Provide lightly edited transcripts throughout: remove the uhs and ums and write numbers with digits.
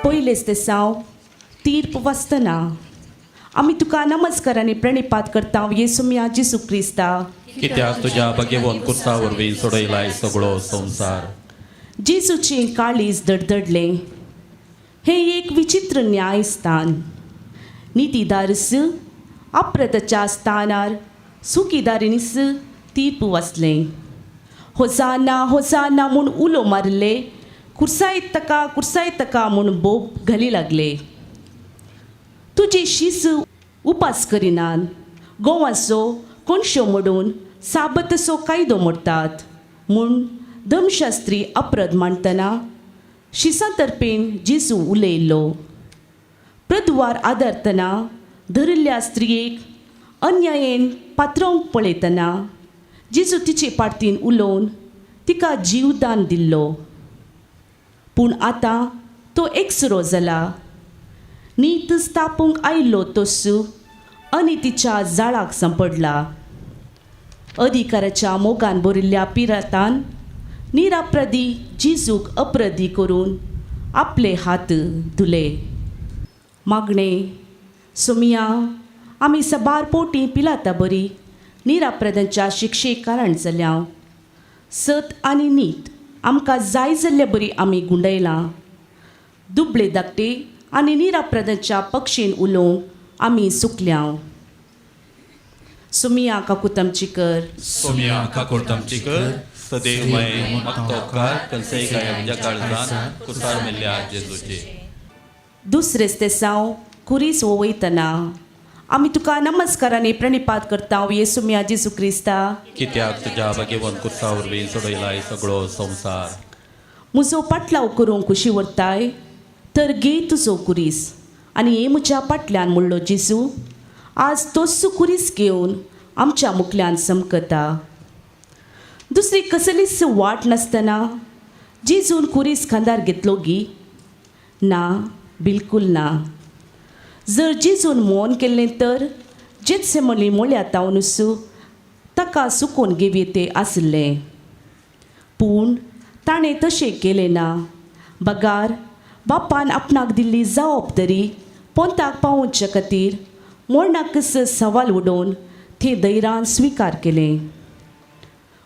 पयलेच दिसांव तीर्प वाचतना आमी तुका नमस्कारांनी प्रणिपात करता येसुमिया जेसू क्रिस्ता, कित्याक तुज्या भाग्यवन कुर्सा वरवीं सोडयलाय सगळो संवसार. जेजूचें काळीज धडधडलें. हें एक विचित्र न्यायस्थान. नितीदारस अप्रतच्या स्थानार सुखीदारीनीस तीर्प वाचलें. होसाना होसाना म्हूण उलो मारले. कुर्सायत तका म्हूण बोब घाली लागले. तुजे शीस उपास करिनात. गोवाचो कोणशो मोडून साबतसो कायदो मोडटात म्हूण धर्मशास्त्री अपराध मांडतना शिसां तर्फेन जेजू उलयल्लो. प्रदवार आदारतना धरिल्ल्या स्त्रियेक अन्यायेन पात्रांक पळयतना जेजू तिचे पार्टीन उलोवन तिका जीवदान दिल्लो. पूण आतां तो एकसुरो जाला. नीत स्थापूंक आयिल्लो तोसू अनितीच्या जाळाक सांपडला. अधिकाराच्या मोगान भरिल्ल्या पिरातान निरापराधी जेजूक अपराधी करून आपले हात धुले. मागणे सोमिया, आमी सबार पोटी पिलाता बरी निरापराधांच्या शिक्षेक कारण जाल्या. सत आनी नीत आमकां जाय जाल्ले बरी आमी गुंडयलां. दुबळे धाकटे आनी निरापराधांच्या पक्षेन उलोवंक आमी सुकल्या. सोमिया काकुतामची कर. सोमिया काकुतामची कर. सदैवमय मक्तोकार कंसैकाय म्हज्या काळजान कुसार मेल्ल्या जेजूचे. दुसरेच दिसांव कुरीस वयतना आमी तुका नमस्कारांनी प्रणिपात करता येसुमिया जेजू क्रिस्ता, कित्याक तुज्या भाग्यवन कुर्सा वरवीं सोडयलाय सगळो संवसार. म्हजो पाटलाव करूंक खुशी उरताय तर घे तुजो कुरीस. आनी हे म्हज्या फाटल्यान म्हणलो जेजू आज तोच कुरीस घेवन आमच्या मुखल्यान समकता. दुसरी कसलीच वाट नासतना जेजून कुरीस खांदार घेतलो गी? ना, बिलकूल ना. जर जेजून मौन केल्लें तर जेत्सेमनी मोळ्या तावनूच ताका सुकोवन घेवये आसलें. पूण ताणें तशें केलें ना. बगार बापान आपणाक दिल्ली जबाबदारी पोंताक पावोवचे खातीर मोरणाकच सवाल उडोवन ते धैर्यान स्विकार केलें.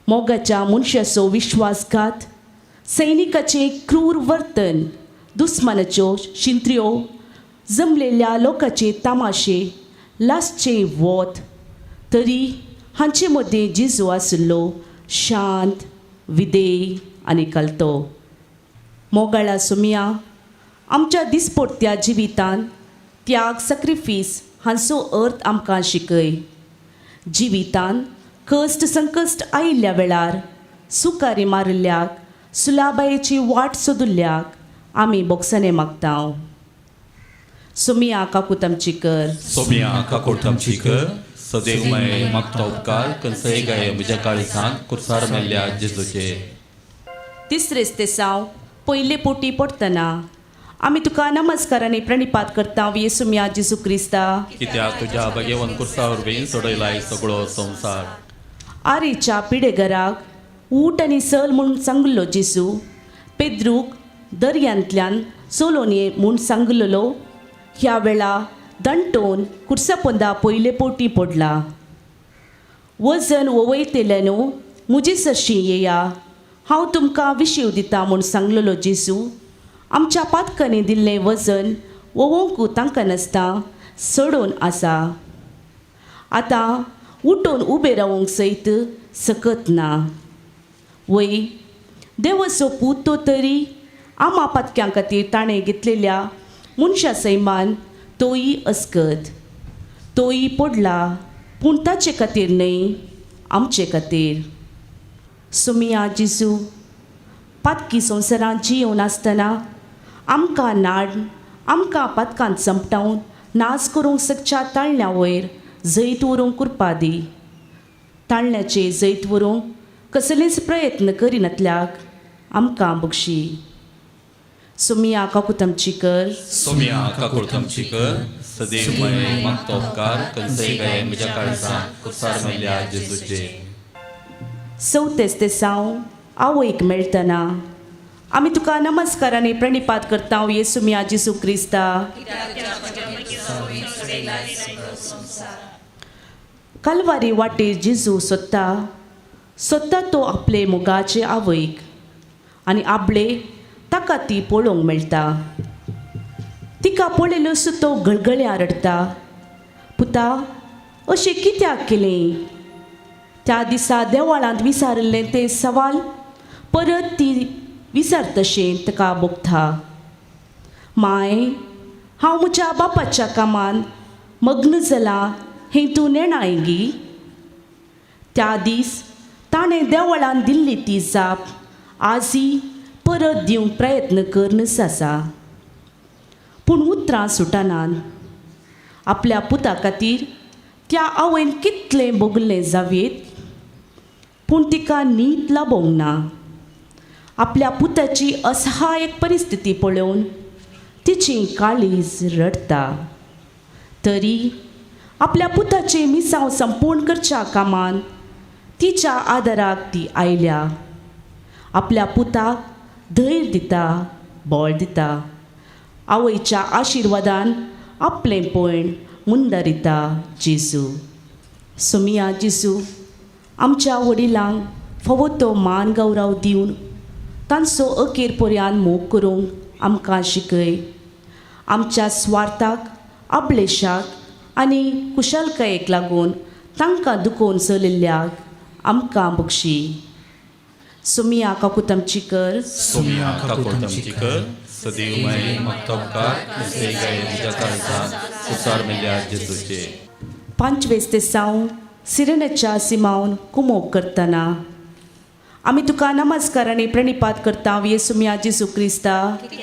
मोगाच्या मनशाचो विश्वासघात, सैनिकाचें क्रूर वर्तन, दुस्मानाच्यो शिंत्र्यो, जमलेल्या लोकांचे तमाशे, लास्टचे वोत, तरी हांचे मदें जेजू आसलो शांत, विधेय आनी कलतो. मोगाळा सोमिया, आमच्या दिसपट्ट्या जिवितांत त्याग सॅक्रिफीस हांचो अर्थ आमकां शिकय. जिवितांत कश्ट संकश्ट आयिल्ल्या वेळार सुकारी मारिल्ल्याक सुलाबायेची वाट सोदुल्ल्याक आमी बोगसणे मागता. सोमिया काकुतामची कर. सोमिया काकुतामची कर. सदैवमय मक्तोकार कंसैकाय म्हज्या काळजान कुसार मेल्ल्या जेजूचे. तिसरेच दिसांव पयले पोटी पडटना आमी तुका नमस्कारांनी प्रणिपात करता येसुमिया जेजू क्रिस्ता, कित्याक तुज्या भाग्यवन कुर्सा वरवीं सोडयलाय सगळो संवसार. आरेच्या पिडेगराक ऊट आनी सल म्हूण सांगलो जेजू पेद्रूक दर्यांतल्यान चलोवन ये म्हूण सांगलेलो. ह्या वेळा दंटोवन कुर्सा पोंदा पयले पोटी पडला. वजन वयतेले न्हू, म्हजे सरशी येया, हांव तुमकां विशीव दिता म्हूण सांगलेलो जेजू आमच्या पातकांनी दिल्लें वजन वोवंक तांकां नासता, सडोवन आसा. आतां उठोवन उबे रावंक सयत सकत ना. वय देवाचो पूत तो तरी आमा पातक्यां खातीर ताणें घेतलेल्या मनशा सैमान तोय अस्कत. तोय पडला पूण ताचे खातीर न्हय, आमचे खातीर. सोमिया जेजू, पातकी संवसारांत जियोवन आसतना आमकां नाड आमकां पातकांत चमटावन नाच करूंक सकच्या ताळण्या वयर जैत व्हरूंक कृपा दी. ताळण्याचे जैत व्हरूंक कसलेच प्रयत्न करिनातल्याक आमकां बक्षी. सोमिया काकुतामची कर. सोमिया काकुतामची कर. सदैवमय मक्तोकार कंसैकाय म्हज्या काळजान कुसार मेल्ल्या जेजूचे. चवथेच दिसांव आवयक मेळटना आमी तुका नमस्कारांनी प्रणिपात करता येसू मिया जेसू क्रिस्ता. कल्वारी वाटेर जेजू सोदता तो आपले मोगाचे आवयक आनी आपले ताका ती पळोवंक मेळटा. तिका पळयलो तो गळगळ्या रडता. पुता अशें कित्याक केलें? त्या दिसा देवळांत विचारिल्लें तें सवाल परत ती विचारतशें ताका भोगता. माय, हांव म्हज्या बापाच्या कामान मग्न जालां हें तूं नेणाय गी. त्या दीस ताणें देवळांत दिल्ली ती जाप आजी परत दिवंक प्रयत्न करनस आसा. पूण उतरां सुटनान. आपल्या पुता खातीर त्या आवयन कितलें भोगलें जावेत, पूण तिका न्हीद लाबोंक ना. आपल्या पुताची असहायक परिस्थिती पळोवन तिची काळीज रडता. तरी आपल्या पुताचे मिसांव संपूर्ण करच्या कामान तिच्या आदाराक ती आयल्या. आपल्या पुताक धैर्य दिता, बळ दिता. आवयच्या आशिर्वादान आपलें पयण मुंदारिता जेजू. सुमिया जेजू, आमच्या वडिलांक फावो तो मान गौरव दिवन तांचो अखेर पर्यान मोग करूंक आमकां शिकय. आमच्या स्वार्थाक, आपलेशाक आनी कुशलकायेक लागून तांकां दुखोवन चलिल्ल्याक आमकां बक्षी. सुमिया काकूत आमची कर. सुमिया काकूत आमची कर. सदैव माय मागता उपकार कसे गाय तुझ्या काळजात कुसार मेल्या जेजूचे. 5 दिसांव सिरेनेच्या सिमावन कुमोग करतना आमी तुका नमस्कारांनी प्रणिपात करता येसू मिया जेसू क्रिस्ता.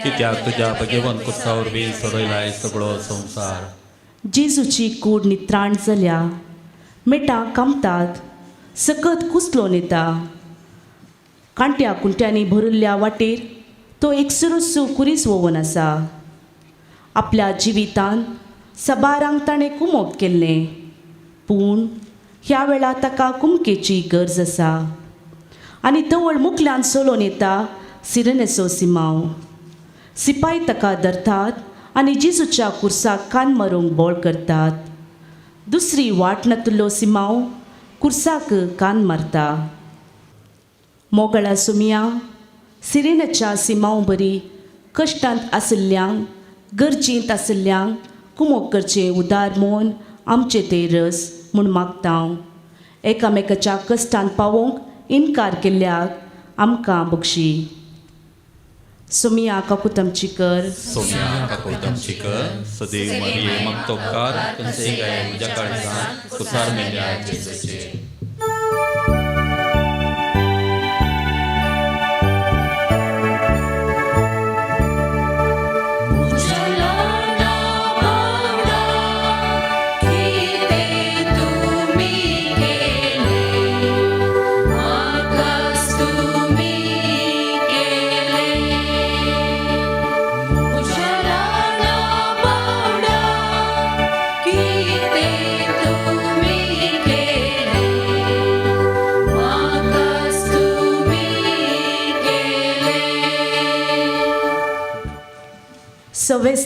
कित्याक तुज्या भगेवन कुसा वरवीं सोडयलाय सगळो संवसार. जेजूची कूड नित्राण जाल्या. मेटां कामतात, सकत कुसलोन येता. कांट्या कुंट्यांनी भरिल्ल्या वाटेर तो एकसुरूच कुरीस वोवन आसा. आपल्या जिवितान सबारांक ताणें कुमोग केल्लें, पूण ह्या वेळा ताका कुमकेची गरज आसा. आनी तवळ मुखल्यान चलोन येता सिरेनेचो सिमांव. सिपाई ताका धरतात आनी जेजूच्या कुर्साक कान मारूंक बोळ करतात. दुसरी वाटणांतलो सिमांव कुर्साक कान मारता. मोगळा सुमिया, सिरेनेच्या सिमांव बरी कश्टांत आशिल्ल्यांक, गरजेंत आशिल्ल्यांक कुमोग करचें उदार मोन आमचे ते रस म्हूण मागता. एकामेकाच्या कश्टांत पावोवंक इन्कार केल्ल्याक आमकां बक्षी. सुमिया काकूत आमची कर. सुमिया काकूत आमची कर. सदैव मारिये मागता उपकार कसे गाय तुझ्या काळजात कुसार मेल्या जेजूचे.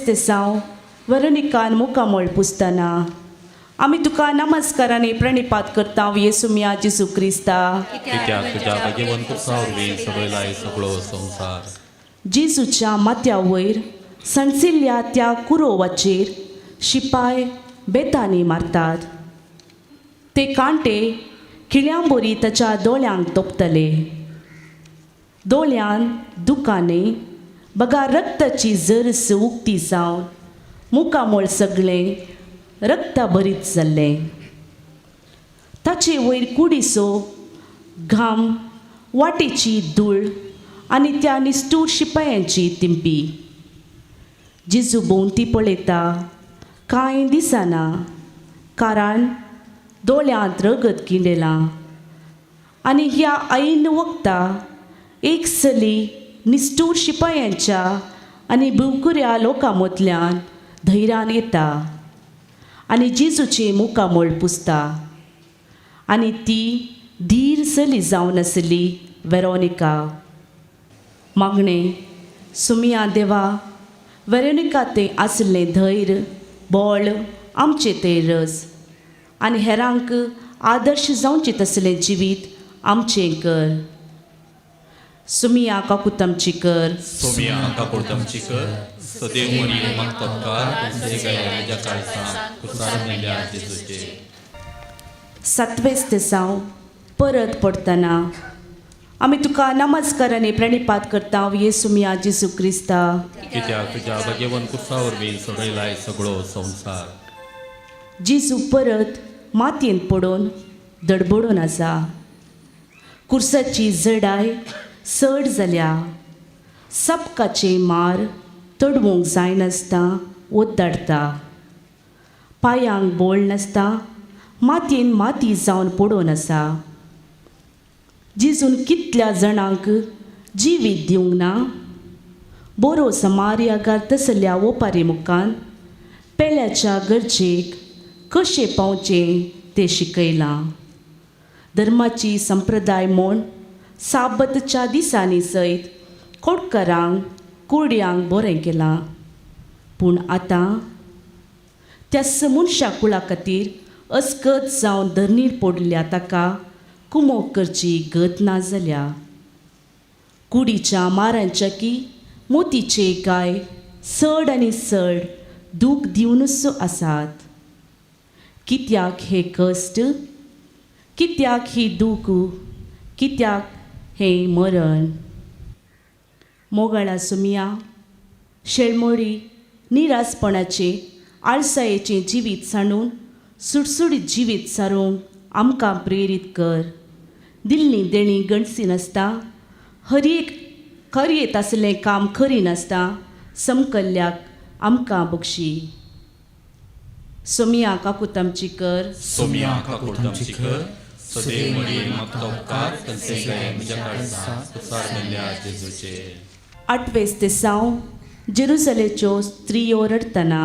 दिसांव वरनिकान मुखामळ पुसतना आमी तुका नमस्कारांनी प्रणिपात करता येसू मिया जेसू क्रिस्ता. कित्याक तुज्या भगेवन कुसा वरवीं सोडयलाय सगळो संवसार. जेजूच्या माथ्या वयर सणसिल्ल्या त्या कुरोवाचेर शिपाय बेतांनी मारतात. ते कांटे खिळ्यांबरी ताच्या दोळ्यांक तोपतले. दोळ्यान दुकाने बगा रक्ताची जरस उक्ती जावन मुखामळ सगळें रक्ता भरीत जाल्लें. ताचे वयर कुडीसो घाम, वाटेची धूळ आनी त्या निस्तूर शिपायांची तिंपी. जेजू भोंवती पळयता, कांय दिसना, कारण दोळ्यांत रगत किंडेलां. आनी ह्या ऐन वखता एक सली निस्तूर शिपायांच्या आनी भिवकुऱ्या लोकां मदल्यान धैर्यान येता आनी जेजूचे मुखामळ पुसता. आनी ती धीर चली जावन आसली वेरोनिका. मागणें सुमिया देवा वेरोनिका ते आसलें धैर्य बोळ आमचे ते रस आनी हेरांक आदर्श जावचें तसलें जिवीत आमचें कर. सुमिया काकुतमची कर. सोमिया काकुडतमची कर सदैव मणी मागतोकार कंसेकाया म्हज्या काळजांत कुसार मेल्या जेजूचे. 7वें दिसांव परत पडटना आमी तुका नमस्कारांनी प्रणिपात करता येसू मिया जेजू क्रिस्ता. कित्याक तुज्या भगेवन कुर्सा वरवीं सोडयलाय सगळो संवसार. जेजू परत मातयेन पडून दडबडून आसा. कुर्साची जडाय चड जाल्या. सपकाचे मार तडवूंक जायनासता ओद्दाडटा. पांयांक बोळ नासता मातयेन माती जावन पडून आसा. जेजून कितल्या जाणांक जिवीत दिवंक ना. बरो समार्यागार तसल्या ओपारी मुखान पेल्याच्या गरजेक कशें पावचें तें शिकयलां. धर्माची संप्रदाय म्हूण साबतच्या दिसांनी सयत खोडकारांक कुरड्यांक बरें केलां. पूण आतां त्या मनशा कुळा खातीर अस्कत जावन धरणीर पडल्या ताका कुमोग करची गत ना जाल्या. कुडीच्या मारांच्या की मोतीचे गाय चड आनी चड दूख दिवनच आसात. कित्याक हे कश्ट, कित्याक ही दूख, कित्याक हें मरण. मोगाळा सुमिया शेळमोळी निरासपणाचे आळसायेचें जिवीत सांडून सुटसुटीत जिवीत सारूंक आमकां प्रेरीत कर. दिल्ली देणी गणसी नासता खरयेत आसलें काम खरी नासता समकल्ल्याक आमकां बक्षी. सोमिया काकुतमची कर. सोमिया काकुडतमची कर सदैव मणी मागतोकार कंसेकाया म्हज्या काळजांत कुसार मेल्या जेजूचे. 8वें दिसांव जेरुसलेच्यो स्त्रियो रडटना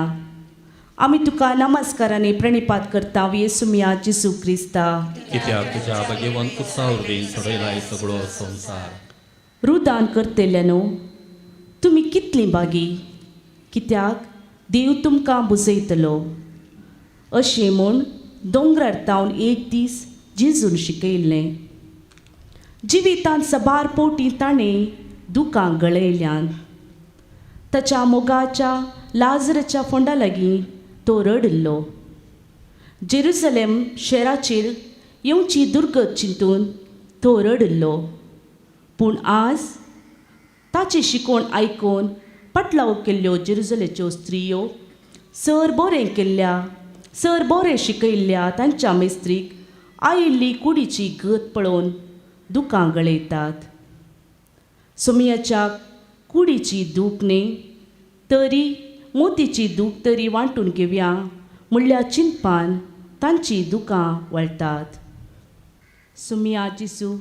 आमी तुका नमस्कारांनी प्रणिपात करता येसू मिया जेजू क्रिस्ता. कित्याक तुज्या भगेवन कुर्सा वरवीं सोडयलाय सगळो संवसार. रुदान करतेल्यानो तुमी कितलीं बागी. कित्याक देव तुमकां बुजयतलो. अशें म्हूण दोंगरार तावन एक दीस जेजून शिकयल्लें. जिवितांत सबार पोवटी ताणें दुखां गळयल्यान. ताच्या मोगाच्या लाजराच्या फोंडा लागीं तो रडलो. जेरुसलेम शेराचेर येवची दुर्गत चिंतून तो रडलो. पूण आज ताची शिकोवण आयकून पटलाव केल्ल्यो जेरुसलेच्यो स्त्रियो सर बरें केल्ल्या सर बरें शिकयल्ल्या तांच्या मेस्त्रीक आयिल्ली कुडीची गत पळोवन दुखां गळयतात. सुमियाच्या कुडीची दूख न्ही तरी मोतीची दूख तरी वांटून घेवया म्हणल्या चिंतपान तांची दुखां वळटात. सुमिया जेजू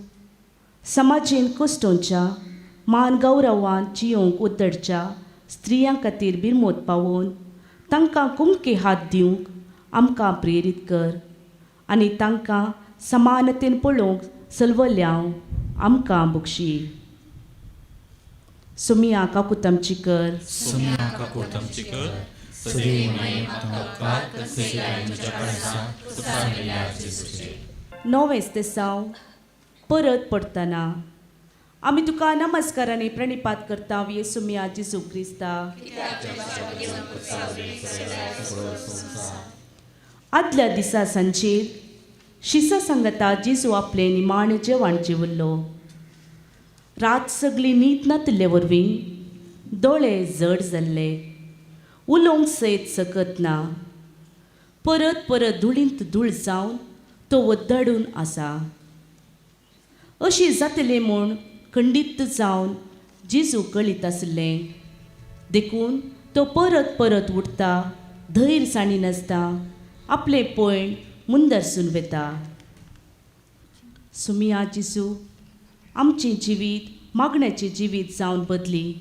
समाजेन कश्टोवच्या मान गौरवान जियोंक उद्धडच्या स्त्रियां खातीर बिरमोत पावोवन तांकां कुमके हात दिवंक आमकां प्रेरीत कर आनी तांकां समानतेन पळोवंक सलवल्यांव आमकां बक्षी. सुमिया काकुतमची कर. सोमिया काकुडतमची कर सदैव मणी मागतोकार कंसेकाया म्हज्या काळजांत कुसार मेल्या जेजूचे. 9वें दिसांव परत पडटना आमी तुका नमस्कारांनी प्रणिपात करता येसू मिया जेजू क्रिस्ता. आदल्या दिसा सांजेर शिसा सांगता जेजू आपलें निमाण जेवण जेवल्लो. रात सगळी न्हीद नातले वरवीं दोळे जड जाल्ले. उलोवंक सयत सकत ना. परत परत धुळींत धूळ जावन तो वद्दाडून आसा. अशी जातलें म्हूण खंडीत जावन जेजू कळीत आसलें. देखून तो परत परत उठता धैर्य साणीनासता आपलें पयण मुंदरसून वेता. सुमिया जेजू आमचें जिवीत मागण्याचें जिवीत जावन बदली.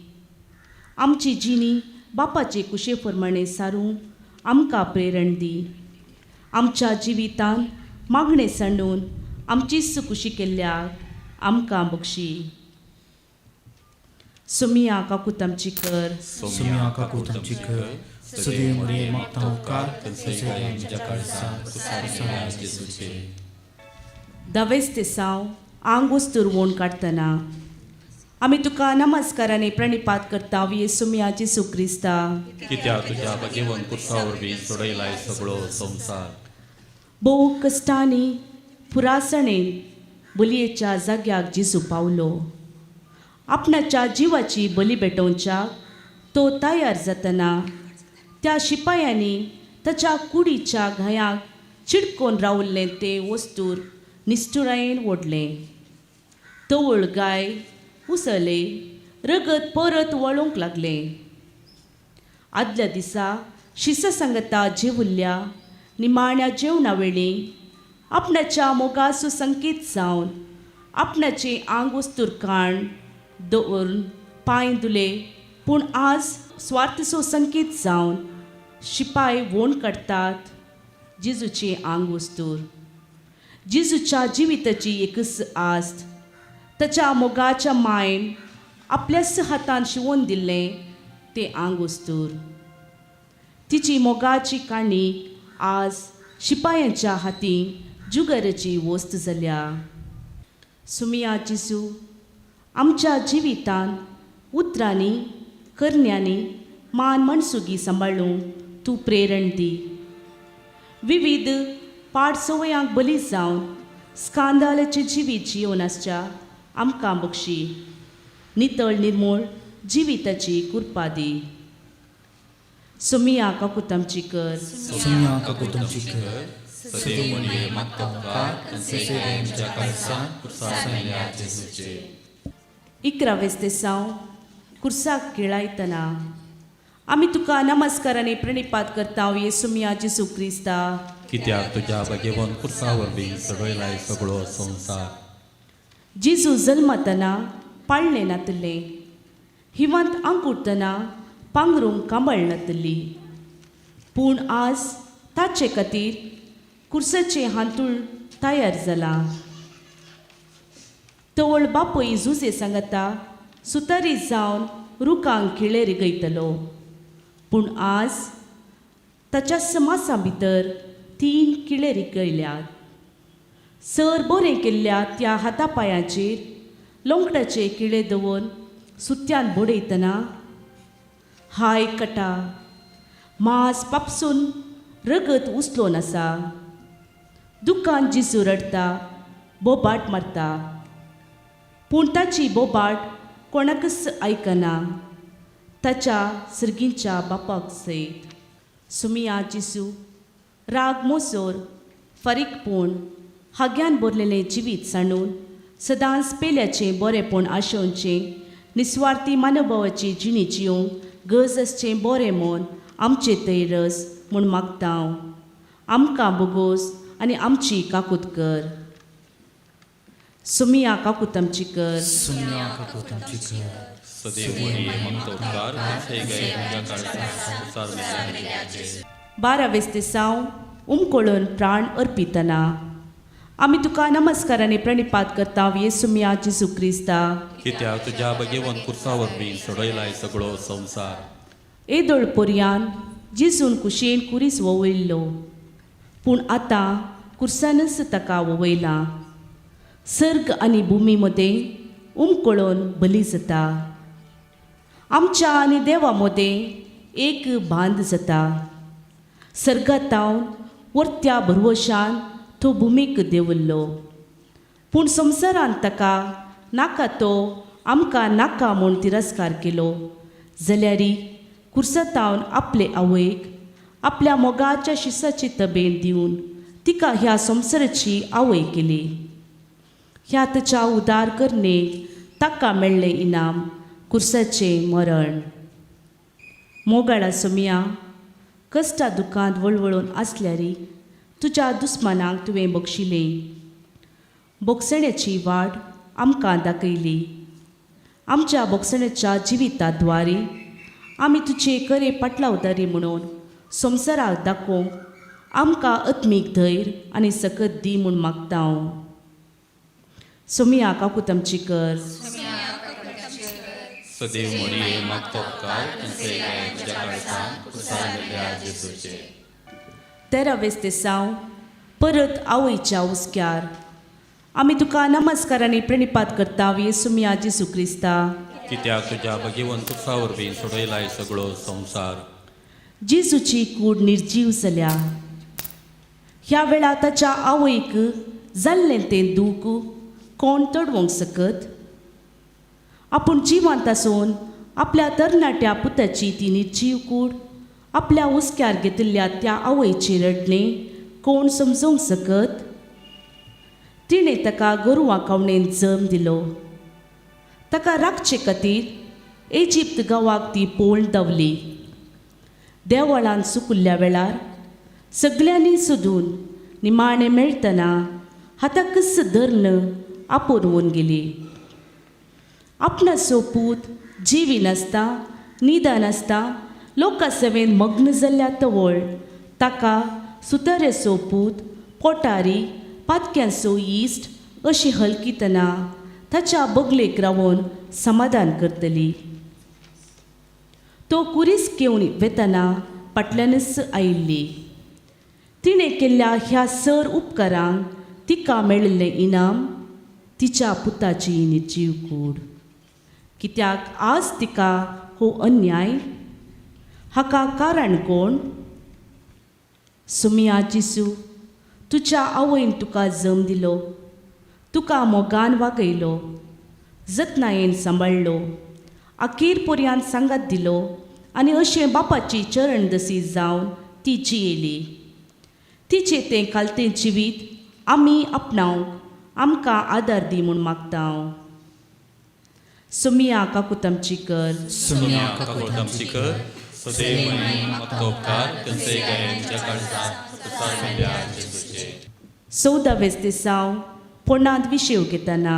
आमची जिणी बापाचे कुशे प्रमाणे सारूंक आमकां प्रेरण दी. आमच्या जिवितान मागणें सांडून आमची सुकुशी केल्ल्याक आमकां बक्षी. सुमिया काकू तामची कर सुमिया काकू तामची कर सदैव मरिये मागता उपकार कनसेकाय आमच्या काळजात कुसार मेल्या जेजूचे 10 दिसांव आंग वस्तूर काडटना आमी तुका नमस्काराने प्रणिपात करता येसुमिया जेसू क्रिस्ता कित्याक तुज्या बगेवन कुर्सा वरवीं सोडयलाय सगळो संवसार भोव कश्टांनी पुरासणेन बलयेच्या जाग्याक जेजू पावलो आपणाच्या जिवाची बली भेटोवच्याक तो तयार जातना त्या शिपायांनी ताच्या कुडीच्या घायांक चिडकोन रावल्लें ते वस्तूर निश्चुरायेन ओडलें तवळ गाय उसले रगत परत वळोवंक लागलें आदल्या दिसा शिसा सांगता जेवुल्ल्या निमाण्या जेवणा वेळी आपणाच्या मोगाचो संकेत जावन आपणाचे आंग वस्तूर काण दवरून पांय धुले पूण आज स्वार्थचो संकेत जावन शिपाय वोण काडटात जेजूचे आंग वस्तूर जेजूच्या जिविताची एकच आस्त ताच्या मोगाच्या मायन आपल्याच हातान शिवून दिल्लें तें आंग वस्तूर तिची मोगाची काणी आज शिपायांच्या हातीन जुगराची वस्त जाल्या सुमिया जेजू आमच्या जिवितान उतरांनी करण्यांनी मान मनसुगी सांबाळूंक तूं प्रेरण दी विविध पाड सवयांक बली जावन स्कांदालाचे जिवीत जियोन आसच्या आमकां बक्षी नितळ निर्मूळ जिविताची कृपा दी सुमिया काकू तामची कर सुमिया काकू तामची कर सदैव मरिये मागता उपकार कनसेकाय आमच्या काळजात कुसार मेल्या जेजूचे 11 दिसांव कुर्साक केळायतना आमी तुका नमस्काराने प्रणिपात करता येसुमिया जेसू क्रिस्ता कित्याक तुज्या बगेवन कुर्सा वरवीं सोडयलाय सगळो संवसार जेजू जल्मतना पाळणें नातलें हिवंत अंकुरतना पांघरूंक कांबळ नातली पूण आज ताचे खातीर कुर्साचें हांतूळ तयार जालां तवळ बापूय झुजे सांगता सुतारी जावन रुखांक खिळे रिगयतलो पूण आज ताच्या समासा भितर 3 किळे रिगयल्यात सर बरें केल्ल्या त्या हातापायांचेर लोंकडाचे किळे दवरून सुत्यान बडयतना हाय कटा मांस पापसून रगत उचलोन आसा दुकान जिजू रडटा बोबाट मारता पूण ताची बोबाट कोणाकच आयकना ताच्या सर्गींच्या बापाक सयत सुमिया जेजू राग मोसोर फारीकपण हाग्यान भरलेलें जिवीत सांडून सदांच पेल्याचें बरेंपण आशोवचें निस्वार्थी मानवभावाची जिणी जियोंक गज आसचें बरें मन आमचे तैरस म्हूण मागता हांव आमकां बोगोस आनी आमची काकूत कर सुमिया काकू तामची कर सुमिया काकू तामची कर सदैव मरिये मागता उपकार कनसेकाय आमच्या काळजात कुसार मेल्या जेजूचे 12 दिसांव उमकोळून प्राण अर्पितना आमी तुका नमस्काराने प्रणिपात करता येसुमिया जेसू क्रिस्ता कित्याक तुज्या बगेवन कुर्सा वरवीं सोडयलाय सगळो संवसार येदोळ पर्यान जेजून कुशेन कुरीस वोवयल्लो पूण आतां कुर्सानच ताका वोवयला सर्ग आनी भुमी मदें उमकोळोन बली जाता आमच्या आनी देवा मदें एक बांद जाता सर्गातावन वर्त्या भरवशान तो भुमीक देवल्लो पूण संवसारान ताका नाका तो आमकां नाका म्हूण तिरस्कार केलो जाल्यारी कुर्सातावन आपले आवयक आपल्या मोगाच्या शिसाची तबेन दिवन तिका ह्या संवसाराची आवय केली ह्या ताच्या उदार करणेक ताका मेळ्ळें इनाम कुर्साचें मरण मोगाळा सुमिया कश्टा दुखांत वळवळून आसल्यारी तुज्या दुस्मानांक तुवें बक्षिलें बोगसण्याची वाट आमकां दाखयली आमच्या बोगसण्याच्या जिविताद्वारे आमी तुजे खरे पाटलावदारी म्हणून संवसाराक दाखोवंक आमकां आत्मीक धैर्य आनी सकत दी म्हूण मागता हांव सुमिया काकू तामची कर सदैव मोरये मागता उपकार खंयचेय काय म्हज्या काळजांत कुसार मेल्ल्या जेजूचे 13 दिसांव परत आवयच्या उस्क्यार आमी तुका नमस्कार आनी प्रणिपात करता येसू मिया जेजू क्रिस्ता कित्याक तुज्या भगिवंत कुसा वरवीं सोडयलाय सगळो संवसार जेजूची कूड निर्जीव जाल्या ह्या वेळा ताच्या आवयक जाल्लें तें दूख कोण तडवंक सकत आपूण जिवंत आसून आपल्या तरणाट्या पुताची ती निर्जीव कूड आपल्या उस्क्यार घेतिल्ल्या त्या आवयचे रडणें कोण समजोवंक सकत तिणें ताका गोरवां कावणेन जल्म दिलो ताका राखचे खातीर इजिप्त गांवाक ती पोळण धांवली देवळान सुकिल्ल्या वेळार सगळ्यांनी सोदून निमाणें मेळटना हाताक कस धਰਨ आपोरवून गेली आपणाचो पूत जिवी नासता निदान आसता लोकां सेवेन मग्न जाल्ल्या तवळ ताका सुतारेचो पूत पोटारी पातक्यांचो इश्ट अशी हलकीतना ताच्या बगलेक रावून समाधान करतली तो कुरीस घेवन वेतना फाटल्यानच आयिल्ली तिणें केल्ल्या ह्या सर उपकारांक तिका मेळिल्लें इनाम तिच्या पुताची निर्जीव कूड कित्याक आज तिका हो अन्याय हाका कारण कोण सुमिया जेजू तुज्या आवयन तुका जम दिलो तुका मोगान वागयलो जतनायेन सांबाळलो अखेर पर्यंत सांगात दिलो आनी अशें बापाची चरणदसी जावन ती जियेली तिचे तें कालतें जिवीत आमी आपणावंक आमकां आदार दी म्हूण मागता हांव सुमिया काकूत आमची कर सुमिया काकूत आमची कर सदैव मोरये मागता उपकार खंयचेय काय म्हज्या काळजांत कुसार मेल्ल्या जेजूचे 14 दिसांव पोंडांत विशेव घेतना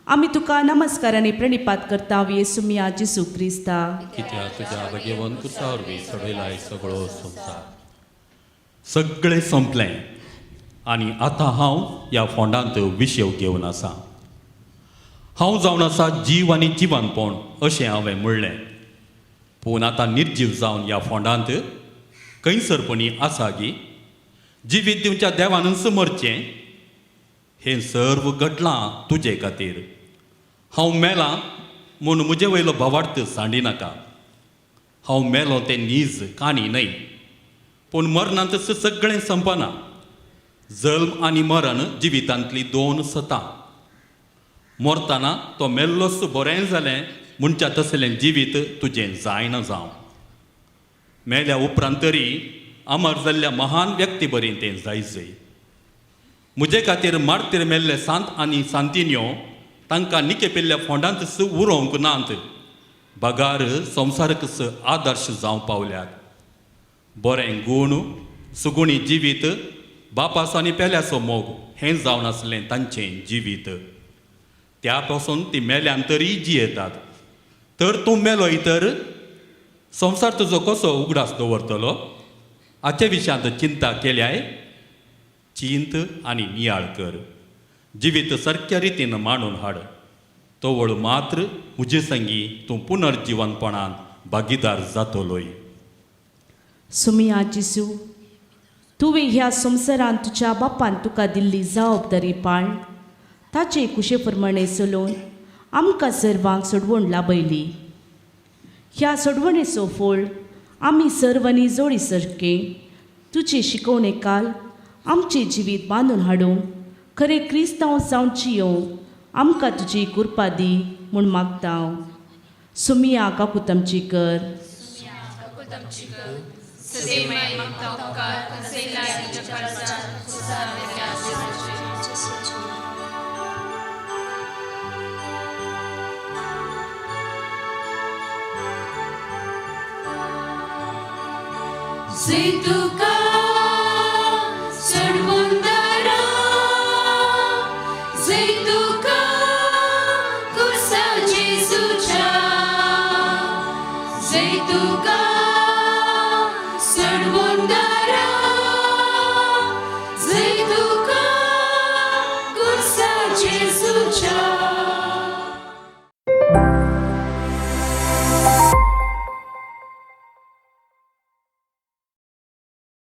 आमी तुका नमस्कार आनी प्रणिपात करता येसू मिया जेजू क्रिस्ता कित्याक तुज्या भगिवंत कुसा वरवीं सोडयलाय सगळो संवसार सगळें संपलें आनी आतां हांव ह्या फोंडांत विशेव घेवन आसा हांव जावन आसा जीव आनी जिवंतपण अशें हांवें म्हणलें पूण आतां निर्जीव जावन ह्या फोंडांत खंयसरपणी आसा गी जिवीत दिवच्या देवानच मरचें हें सर्व घडलां तुजे खातीर हांव मेलां म्हूण म्हजे वयलो भवार्थ सांडिनाका हांव मेलो तें नीज काणी न्हय पूण मरणांतच सगळें संपना जल्म आनी मरण जिवितांतलीं 2 सतां मरतना तो मेल्लोस बरें जालें म्हणच्या तसलें जिवीत तुजें जायना जावं मेल्या उपरांत तरी अमर जाल्ल्या महान व्यक्ती बरी तें जायचें म्हजे खातीर मार्तीर मेल्ले सांत आनी सांतिन्यो तांकां निकेपिल्ल्या फोंडांतच उरोवंक नात बगार संवसारकच आदर्श जावं पावल्यात बरें गूण सुगुणी जिवीत बापासो आनी पेल्याचो मोग हें जावन आसलें तांचें जिवीत त्या पासून ती मेल्यांतरी जियेतात तर तूं मेलोय तर संवसार तुजो कसो उगडास दवरतलो हाचे विशयांत चिंता केल्याय चिंत आनी नियाळ कर जिवीत सारक्या रितीन मांडून हाड तोवळ मात्र म्हजे संगी तूं पुनर्जिवनपणान भागीदार जातलोय सुमिया जेजू तुवें ह्या संवसारांत तुज्या बापान तुका दिल्ली जबाबदारी पाळ ताचे कुशे प्रमाणे चलोवन आमकां सर्वांक सोडवण लाभयली ह्या सोडवणेचो फळ आमी सर्वांनी जोडी सारकें तुजे शिकवणे काल आमचें जिवीत बांदून हाडूंक खरें क्रिस्तांव जावन जियोवंक आमकां तुजी कृपा दी म्हूण मागता हांव सुमिया काकूत आमची कर Se tu